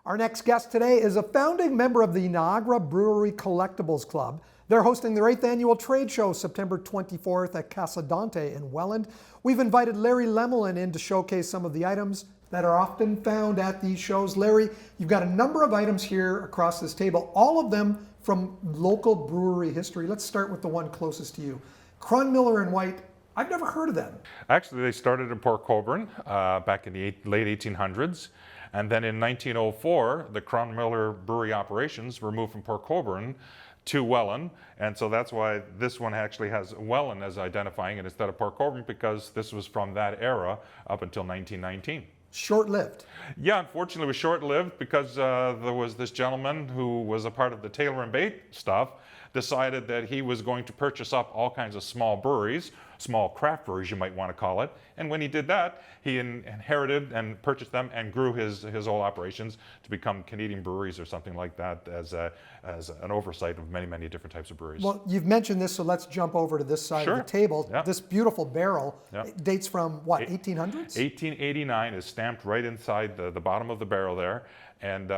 Our next guest today is a founding member of the Niagara Brewery Collectibles Club. They're hosting their 8th annual trade show September 24th at Casa Dante in Welland. We've invited Larry Lemelin in to showcase some of the items that are often found at these shows. Larry, you've got a number of items here across this table, all of them from local brewery history. Let's start with the one closest to you. Cronmiller and White, I've never heard of them. Actually, they started in Port Colborne back in the late 1800s. And then in 1904, the Cronmiller brewery operations were moved from Port Colborne to Welland. And so that's why this one actually has Welland as identifying it instead of Port Colborne, because this was from that era up until 1919. Short-lived. Yeah, unfortunately it was short-lived because there was this gentleman who was a part of the Taylor and Bate stuff, decided that he was going to purchase up all kinds of small breweries, small craft breweries you might want to call it. And when he did that, he inherited and purchased them and grew his whole operations to become Canadian breweries or something like that as an oversight of many, many different types of breweries. Well, you've mentioned this, so let's jump over to this side of the table. Yeah. This beautiful barrel dates from what, 1800s? 1889 is stamped right inside the bottom of the barrel there. And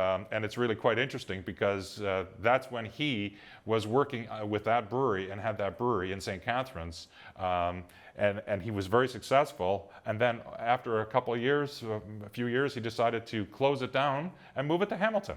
it's really quite interesting because that's when he was working with that brewery and had that brewery in St. Catharines. And he was very successful. And then after a couple of years, a few years, he decided to close it down and move it to Hamilton.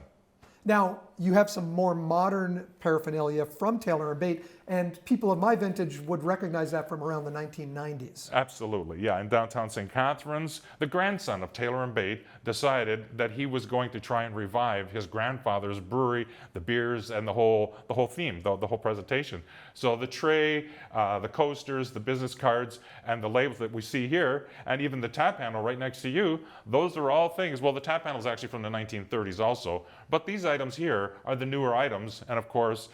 Now, you have some more modern paraphernalia from Taylor and Bate, and people of my vintage would recognize that from around the 1990s. Absolutely, yeah. In downtown St. Catharines, the grandson of Taylor and Bate decided that he was going to try and revive his grandfather's brewery, the beers, and the whole theme, the whole presentation. So the tray, the coasters, the business cards, and the labels that we see here, and even the tap handle right next to you, those are all things. Well, the tap handle is actually from the 1930s also, but these items here are the newer items. And of course,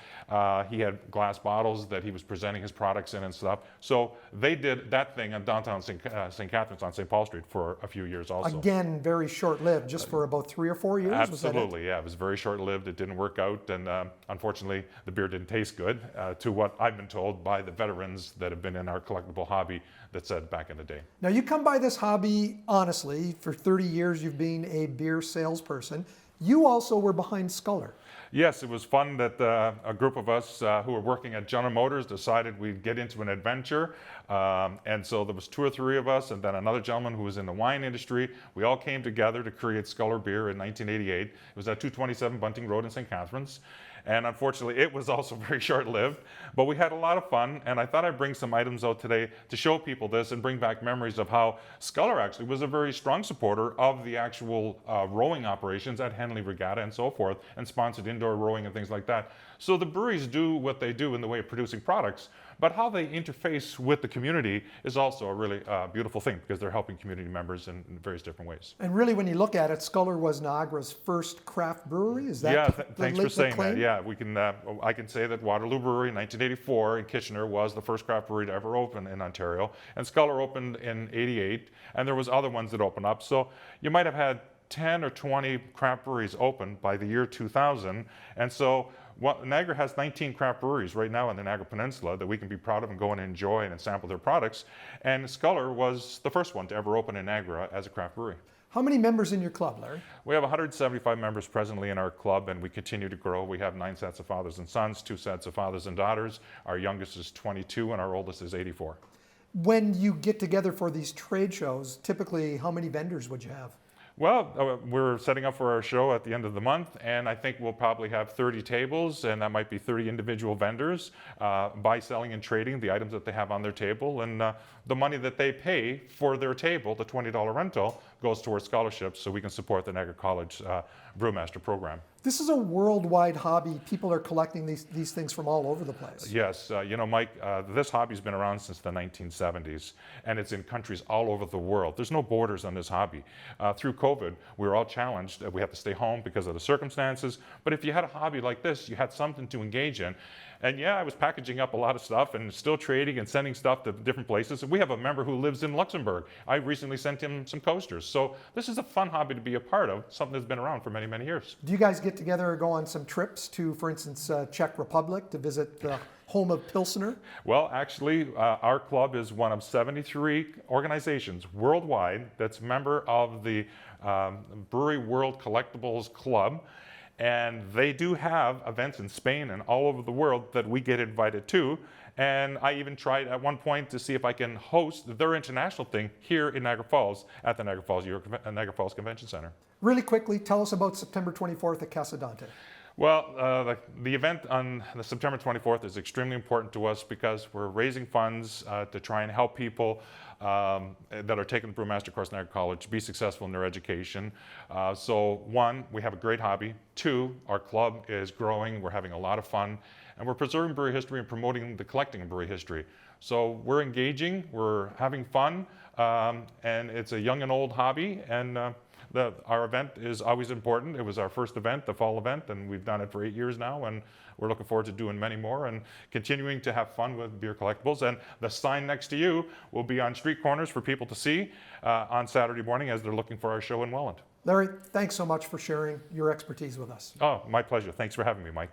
he had glass bottles that he was presenting his products in and stuff. So they did that thing in downtown St. Catharines on St. Paul Street for a few years also. Again, very short-lived, just for about 3 or 4 years? Absolutely, yeah. It was very short-lived. It didn't work out. And unfortunately, the beer didn't taste good, to what I've been told by the veterans that have been in our collectible hobby that said back in the day. Now, you come by this hobby honestly. For 30 years, you've been a beer salesperson. You also were behind Sculler. Yes, it was fun that a group of us who were working at General Motors decided we'd get into an adventure. And so there was 2 or 3 of us, and then another gentleman who was in the wine industry. We all came together to create Sculler Beer in 1988. It was at 227 Bunting Road in St. Catharines. And unfortunately, it was also very short-lived, but we had a lot of fun. And I thought I'd bring some items out today to show people this and bring back memories of how Sculler actually was a very strong supporter of the actual rowing operations at Henley Regatta and so forth, and sponsored indoor rowing and things like that. So the breweries do what they do in the way of producing products, but how they interface with the community is also a really beautiful thing, because they're helping community members in various different ways. And really, when you look at it, Sculler was Niagara's first craft brewery. Is that thanks for saying that. Yeah, we can. I can say that Waterloo Brewery in 1984 in Kitchener was the first craft brewery to ever open in Ontario, and Sculler opened in '88, and there was other ones that opened up. So you might have had 10 or 20 craft breweries open by the year 2000, and so Niagara has 19 craft breweries right now on the Niagara Peninsula that we can be proud of and go and enjoy and sample their products. And Sculler was the first one to ever open in Niagara as a craft brewery. How many members in your club, Larry? We have 175 members presently in our club, and we continue to grow. We have 9 sets of fathers and sons, 2 sets of fathers and daughters. Our youngest is 22 and our oldest is 84. When you get together for these trade shows, typically how many vendors would you have? Well, we're setting up for our show at the end of the month, and I think we'll probably have 30 tables, and that might be 30 individual vendors, buy, selling, and trading the items that they have on their table. And the money that they pay for their table, the $20 rental, goes towards scholarships so we can support the Niagara College Brewmaster program. This is a worldwide hobby. People are collecting these things from all over the place. Yes, you know, Mike, this hobby's been around since the 1970s, and it's in countries all over the world. There's no borders on this hobby. Through COVID, we were all challenged. We have to stay home because of the circumstances, but if you had a hobby like this, you had something to engage in. And yeah, I was packaging up a lot of stuff and still trading and sending stuff to different places. We have a member who lives in Luxembourg. I recently sent him some coasters. So this is a fun hobby to be a part of, something that's been around for many, many years. Do you guys get together or go on some trips to, for instance, Czech Republic to visit the home of Pilsner? Well, actually, our club is one of 73 organizations worldwide that's a member of the Brewery World Collectibles Club. And they do have events in Spain and all over the world that we get invited to. And I even tried at one point to see if I can host their international thing here in Niagara Falls at the Niagara Falls Convention Center. Really quickly, tell us about September 24th at Casa Dante. Well, the event on the September 24th is extremely important to us because we're raising funds to try and help people that are taking the Brewmaster course in Niagara College be successful in their education. So one, we have a great hobby. Two, our club is growing. We're having a lot of fun. And we're preserving brewery history and promoting the collecting of brewery history. So we're engaging, we're having fun, and it's a young and old hobby. And our event is always important. It was our first event, the fall event, and we've done it for 8 years now, and we're looking forward to doing many more and continuing to have fun with beer collectibles. And the sign next to you will be on street corners for people to see on Saturday morning as they're looking for our show in Welland. Larry, thanks so much for sharing your expertise with us. Oh, my pleasure. Thanks for having me, Mike.